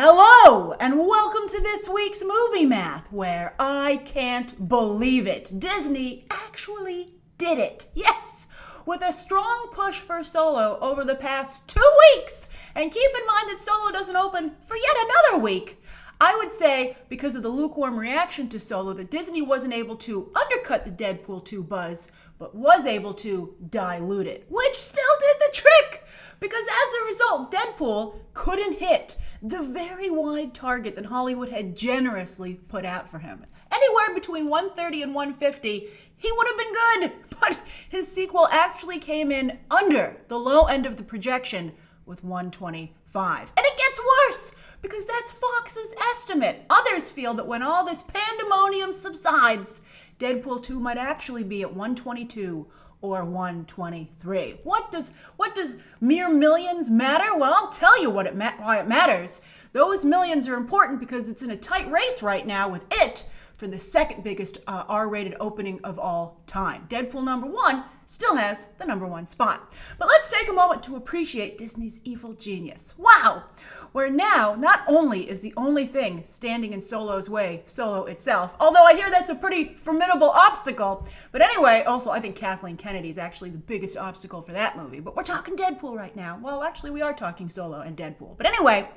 Hello, and welcome to this week's Movie Math, where I can't believe it. Disney actually did it. Yes, with a strong push for Solo over the past 2 weeks. And keep in mind that Solo doesn't open for yet another week. I would say, because of the lukewarm reaction to Solo, that Disney wasn't able to undercut the Deadpool 2 buzz, but was able to dilute it, which still did the trick. Because as a result, Deadpool couldn't hit the very wide target that Hollywood had generously put out for him. Anywhere between 130 and 150, he would have been good. But his sequel actually came in under the low end of the projection with 125. And it gets worse, because that's Fox's estimate. Others feel that when all this pandemonium subsides, Deadpool 2 might actually be at 122 or 123. What does mere millions matter? Well, I'll tell you why it matters. Those millions are important because it's in a tight race right now with it for the second biggest R-rated opening of all time. Deadpool #1 still has the #1 spot. But let's take a moment to appreciate Disney's evil genius. Wow! Where now, not only is the only thing standing in Solo's way Solo itself, although I hear that's a pretty formidable obstacle, but anyway, also I think Kathleen Kennedy is actually the biggest obstacle for that movie, but we're talking Deadpool right now. Well, actually we are talking Solo and Deadpool. But anyway,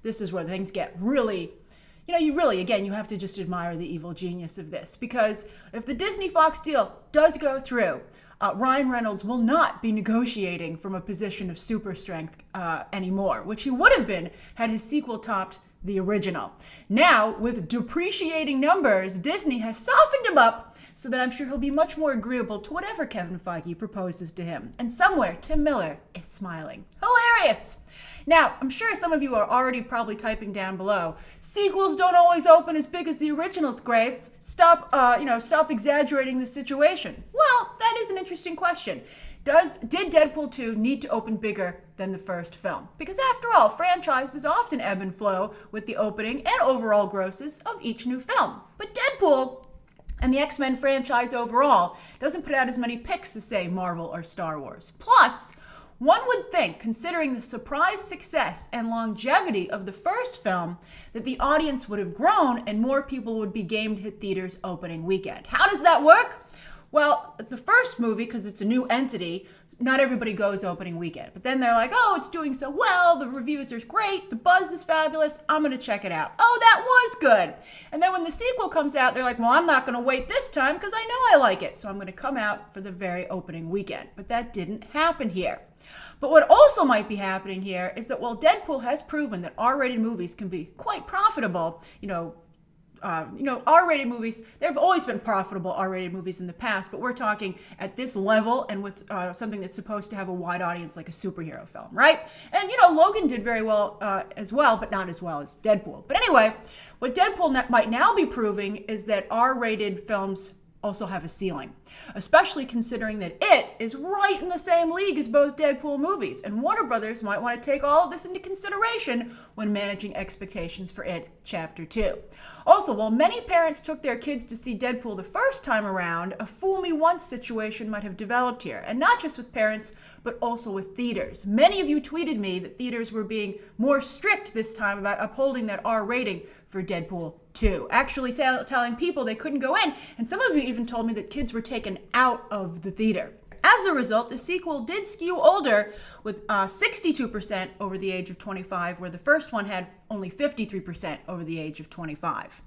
this is where things get really, you have to just admire the evil genius of this, because if the Disney-Fox deal does go through, Ryan Reynolds will not be negotiating from a position of super strength anymore, which he would have been had his sequel topped the original. Now, with depreciating numbers, Disney has softened him up so that I'm sure he'll be much more agreeable to whatever Kevin Feige proposes to him. And somewhere, Tim Miller is smiling. Hilarious! Now, I'm sure some of you are already probably typing down below, sequels don't always open as big as the originals, Grace. Stop exaggerating the situation. Well, that is an interesting question. Did Deadpool 2 need to open bigger than the first film? Because after all, franchises often ebb and flow with the opening and overall grosses of each new film. But Deadpool and the X-Men franchise overall doesn't put out as many picks as, say, Marvel or Star Wars. Plus, one would think, considering the surprise success and longevity of the first film, that the audience would have grown and more people would be game to hit theaters opening weekend. How does that work? Well, the first movie, because it's a new entity, not everybody goes opening weekend. But then they're like, oh, it's doing so well, the reviews are great, the buzz is fabulous, I'm going to check it out. Oh, that was good. And then when the sequel comes out, they're like, well, I'm not going to wait this time because I know I like it. So I'm going to come out for the very opening weekend. But that didn't happen here. But what also might be happening here is that while Deadpool has proven that R-rated movies can be quite profitable, R-rated movies, there have always been profitable R-rated movies in the past, but we're talking at this level and with something that's supposed to have a wide audience like a superhero film, right? And, Logan did very well as well, but not as well as Deadpool. But anyway, what Deadpool might now be proving is that R-rated films also have a ceiling, especially considering that it is right in the same league as both Deadpool movies, and Warner Brothers might want to take all of this into consideration when managing expectations for It Chapter 2. Also, while many parents took their kids to see Deadpool the first time around, a fool me once situation might have developed here, and not just with parents, but also with theaters. Many of you tweeted me that theaters were being more strict this time about upholding that R rating for Deadpool 2, actually telling people they couldn't go in, and some of you even told me that kids were taken out of the theater. As a result, the sequel did skew older, with 62% over the age of 25, where the first one had only 53% over the age of 25.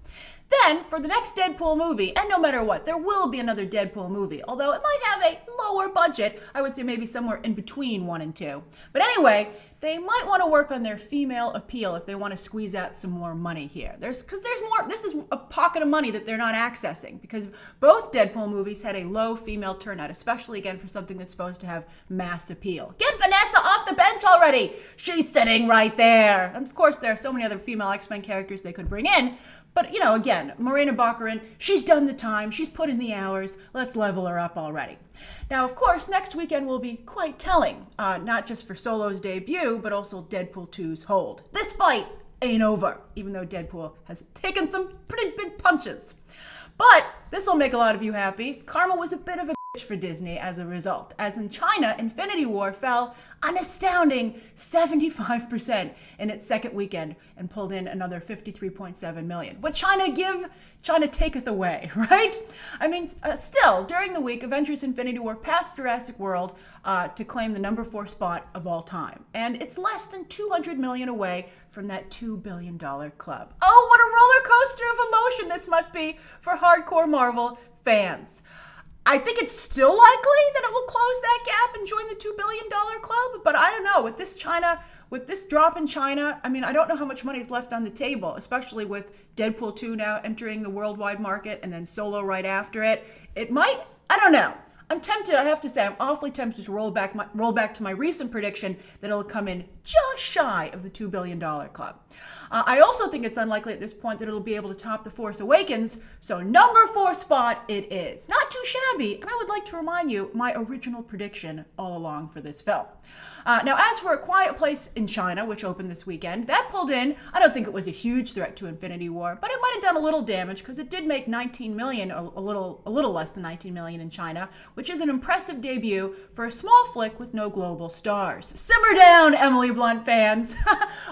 Then, for the next Deadpool movie, and no matter what, there will be another Deadpool movie, although it might have a lower budget. I would say maybe somewhere in between 1 and 2. But anyway, they might want to work on their female appeal if they want to squeeze out some more money here. There's more, this is a pocket of money that they're not accessing, because both Deadpool movies had a low female turnout, especially again for something that's supposed to have mass appeal. Get Vanessa off the bench already! She's sitting right there! And of course, there are so many other female X-Men characters they could bring in, but, again, Morena Baccarin, she's done the time, she's put in the hours, let's level her up already. Now, of course, next weekend will be quite telling, not just for Solo's debut, but also Deadpool 2's hold. This fight ain't over, even though Deadpool has taken some pretty big punches. But this will make a lot of you happy. Karma was a bit of a for Disney as a result, as in China, Infinity War fell an astounding 75% in its second weekend and pulled in another 53.7 million. What China give, China taketh away, right? I mean, still, during the week, Avengers Infinity War passed Jurassic World to claim the number 4 spot of all time. And it's less than 200 million away from that $2 billion club. Oh, what a roller coaster of emotion this must be for hardcore Marvel fans. I think it's still likely that it will close that gap and join the $2 billion club, but I don't know. With this drop in China, I mean, I don't know how much money is left on the table, especially with Deadpool 2 now entering the worldwide market and then Solo right after it. It might, I don't know. I'm tempted, I have to say, I'm awfully tempted to roll back to my recent prediction that it'll come in just shy of the $2 billion club. I also think it's unlikely at this point that it'll be able to top The Force Awakens, so number 4 spot it is. Not too shabby, and I would like to remind you my original prediction all along for this film. Now, as for A Quiet Place in China, which opened this weekend, that pulled in, I don't think it was a huge threat to Infinity War, but it might have done a little damage because it did make 19 million, a little less than 19 million in China, which is an impressive debut for a small flick with no global stars. Simmer down, Emily Blunt fans.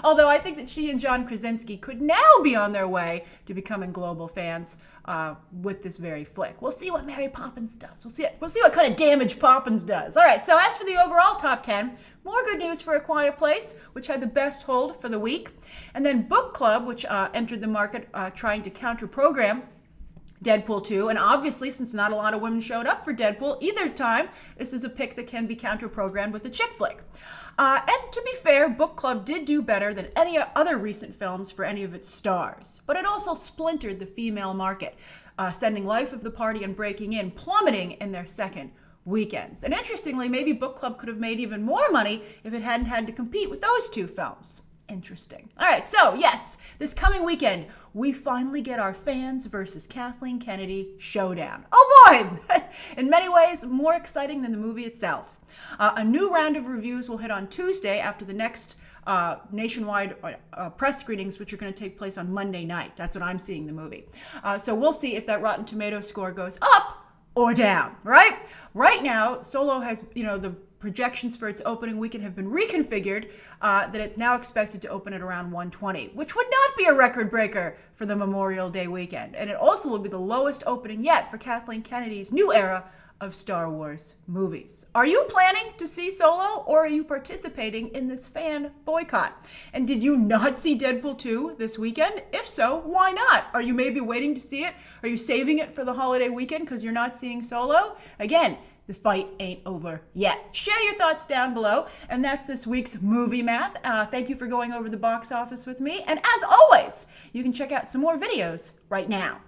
Although I think that she and John Krasinski could now be on their way to becoming global fans with this very flick. We'll see what Mary Poppins does. We'll see what kind of damage Poppins does. All right, so as for the overall top 10, more good news for A Quiet Place, which had the best hold for the week. And then Book Club, which entered the market trying to counter-program Deadpool 2. And obviously, since not a lot of women showed up for Deadpool either time, this is a pick that can be counter-programmed with a chick flick. And to be fair, Book Club did do better than any other recent films for any of its stars. But it also splintered the female market, sending Life of the Party and Breaking In plummeting in their second weekends. And interestingly, maybe Book Club could have made even more money if it hadn't had to compete with those two films. Interesting. All right, so yes, this coming weekend, we finally get our fans versus Kathleen Kennedy showdown. Oh boy! In many ways, more exciting than the movie itself. A new round of reviews will hit on Tuesday after the next nationwide press screenings, which are going to take place on Monday night. That's when I'm seeing the movie. So we'll see if that Rotten Tomatoes score goes up or down, right? Right now, Solo has, the projections for its opening weekend have been reconfigured, that it's now expected to open at around 120, which would not be a record breaker for the Memorial Day weekend. And it also will be the lowest opening yet for Kathleen Kennedy's new era of Star Wars movies. Are you planning to see Solo, or are you participating in this fan boycott? And did you not see Deadpool 2 this weekend? If so, why not? Are you maybe waiting to see it? Are you saving it for the holiday weekend because you're not seeing Solo? Again, the fight ain't over yet. Share your thoughts down below. And that's this week's Movie Math. Thank you for going over the box office with me. And as always, you can check out some more videos right now.